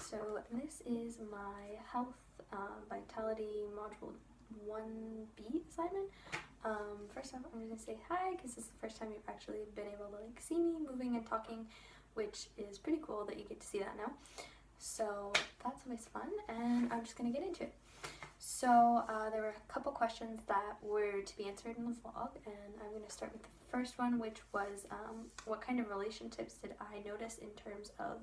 So this is my health vitality module 1B assignment. First off, I'm going to say hi because this is the first time you've actually been able to see me moving and talking, which is pretty cool that you get to see that now. So that's always fun, and I'm just going to get into it. So there were a couple questions that were to be answered in the vlog, and I'm going to start with the first one, which was what kind of relationships did I notice in terms of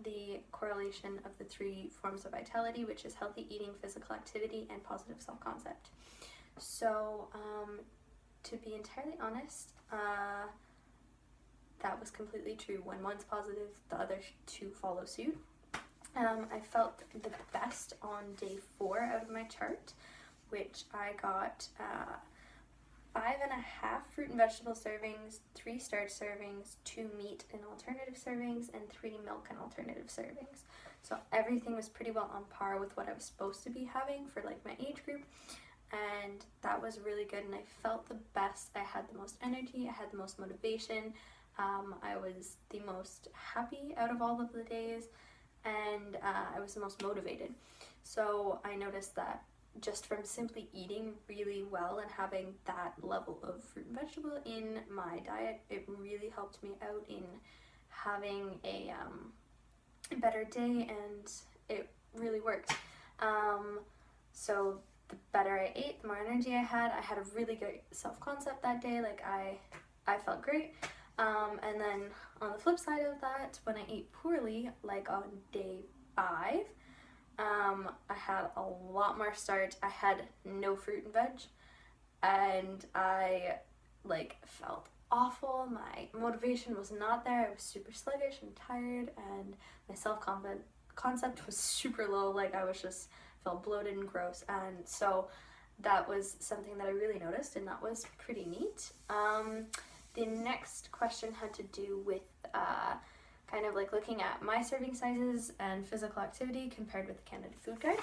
the correlation of the three forms of vitality, which is healthy eating, physical activity, and positive self-concept. So to be entirely honest, that was completely true. When one's positive, the other two follow suit. I felt the best on day 4 out of my chart, which I got 5.5 fruit and vegetable servings, 3 starch servings, 2 meat and alternative servings, and 3 milk and alternative servings. So everything was pretty well on par with what I was supposed to be having for my age group, and that was really good, and I felt the best. I had the most energy, I had the most motivation, I was the most happy out of all of the days, and I was the most motivated. So I noticed that just from simply eating really well and having that level of fruit and vegetable in my diet, it really helped me out in having a better day, and it really worked. So the better I ate, the more energy I had. I had a really good self-concept that day. I felt great. And then on the flip side of that, when I ate poorly, on day 5, I had a lot more starch. I had no fruit and veg, and I felt awful. My motivation was not there. I was super sluggish and tired, and my self-concept was super low. I was just felt bloated and gross, and so that was something that I really noticed, and that was pretty neat. The next question had to do with looking at my serving sizes and physical activity compared with the Canada Food Guide.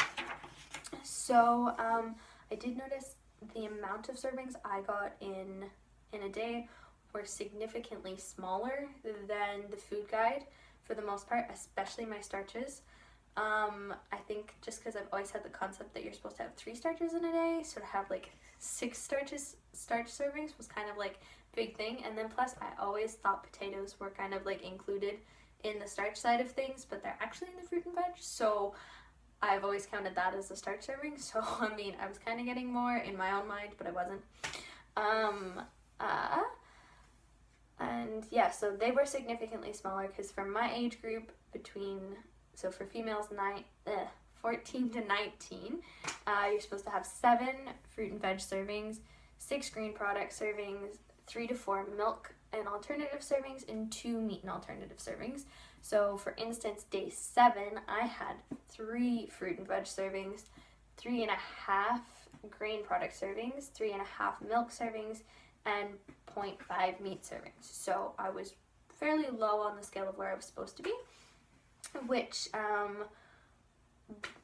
So I did notice the amount of servings I got in a day were significantly smaller than the food guide for the most part, especially my starches. I think just because I've always had the concept that you're supposed to have 3 starches in a day, so to have 6 starch servings was kind of big thing. And then plus I always thought potatoes were kind of included in the starch side of things, but they're actually in the fruit and veg, so I've always counted that as a starch serving. So I mean, I was kind of getting more in my own mind, but I wasn't. And yeah, so they were significantly smaller because for my age group, for females 14 to 19, you're supposed to have 7 fruit and veg servings, 6 green product servings, 3 to 4 milk and alternative servings, and 2 meat and alternative servings. So for instance, day 7, I had 3 fruit and veg servings, 3.5 grain product servings, 3.5 milk servings, and 0.5 meat servings. So I was fairly low on the scale of where I was supposed to be, which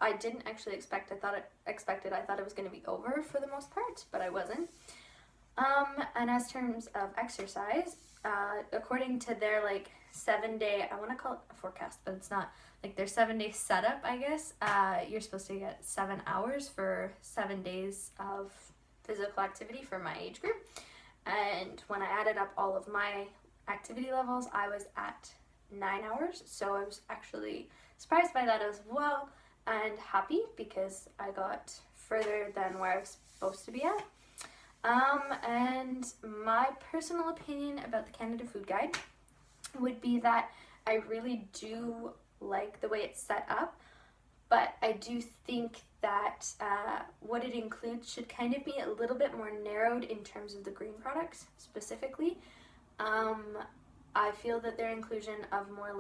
I didn't actually expect. I thought it was going to be over for the most part, but I wasn't. And as terms of exercise, according to their 7-day, I want to call it a forecast, but it's not, their 7-day setup, I guess, you're supposed to get 7 hours for 7 days of physical activity for my age group. And when I added up all of my activity levels, I was at 9 hours, so I was actually surprised by that as well, and happy because I got further than where I was supposed to be at. And my personal opinion about the Canada Food Guide would be that I really do like the way it's set up, but I do think that what it includes should kind of be a little bit more narrowed in terms of the green products specifically. I feel that their inclusion of more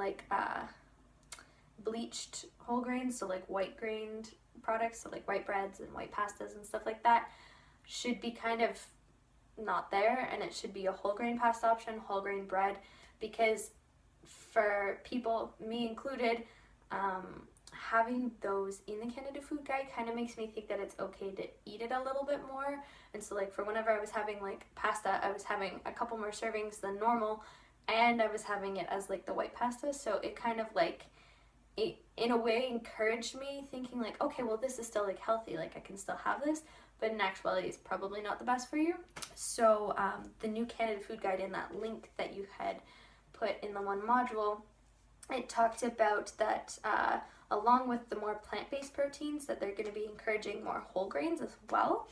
bleached whole grains, so white grained products, so white breads and white pastas and stuff like that, should be kind of not there, and it should be a whole grain pasta option, whole grain bread, because for people, me included, having those in the Canada Food Guide kind of makes me think that it's okay to eat it a little bit more. And so for whenever I was having pasta, I was having a couple more servings than normal, and I was having it as the white pasta, so it kind of it in a way encouraged me thinking like, okay, well, this is still like healthy, like I can still have this, but in actuality it's probably not the best for you. So the new Canada Food Guide, in that link that you had put in the one module, it talked about that along with the more plant-based proteins, that they're going to be encouraging more whole grains as well,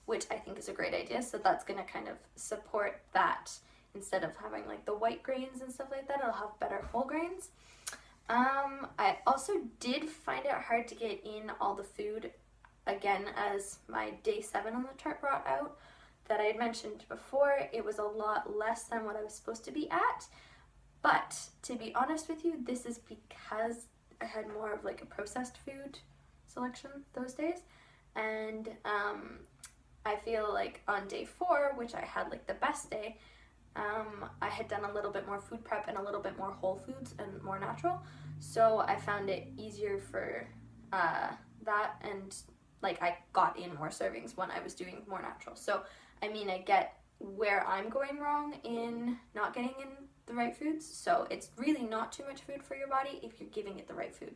which I think is a great idea. So that's going to kind of support that. Instead of having like the white grains and stuff like that, it'll have better whole grains. I also did find it hard to get in all the food, again, as my day 7 on the chart brought out, that I had mentioned before. It was a lot less than what I was supposed to be at. But to be honest with you, this is because I had more of like a processed food selection those days. And I feel like on day 4, which I had like the best day, I had done a little bit more food prep and a little bit more whole foods and more natural. So I found it easier for that, and like I got in more servings when I was doing more natural. So I mean, I get where I'm going wrong in not getting in the right foods. So it's really not too much food for your body if you're giving it the right food.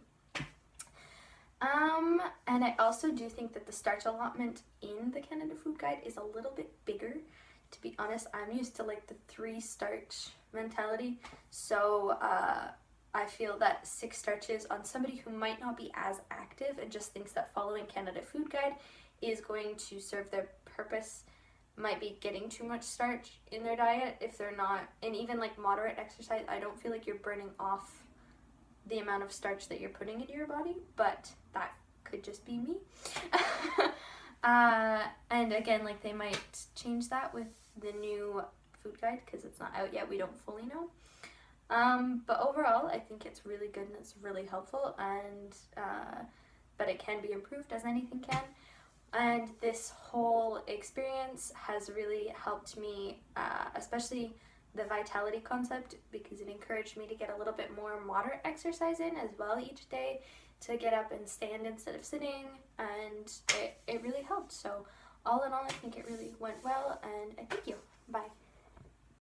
And I also do think that the starch allotment in the Canada Food Guide is a little bit bigger. To be honest, I'm used to like the 3 starch mentality. So I feel that 6 starches on somebody who might not be as active and just thinks that following Canada Food Guide is going to serve their purpose might be getting too much starch in their diet if they're not, and even like moderate exercise, I don't feel like you're burning off the amount of starch that you're putting into your body, but that could just be me. And again, like they might change that with the new food guide because it's not out yet, we don't fully know. But overall, I think it's really good and it's really helpful, and but it can be improved, as anything can. And this whole experience has really helped me, especially the vitality concept, because it encouraged me to get a little bit more moderate exercise in as well each day, to get up and stand instead of sitting, and it really helped. So all in all, I think it really went well, and I thank you. Bye.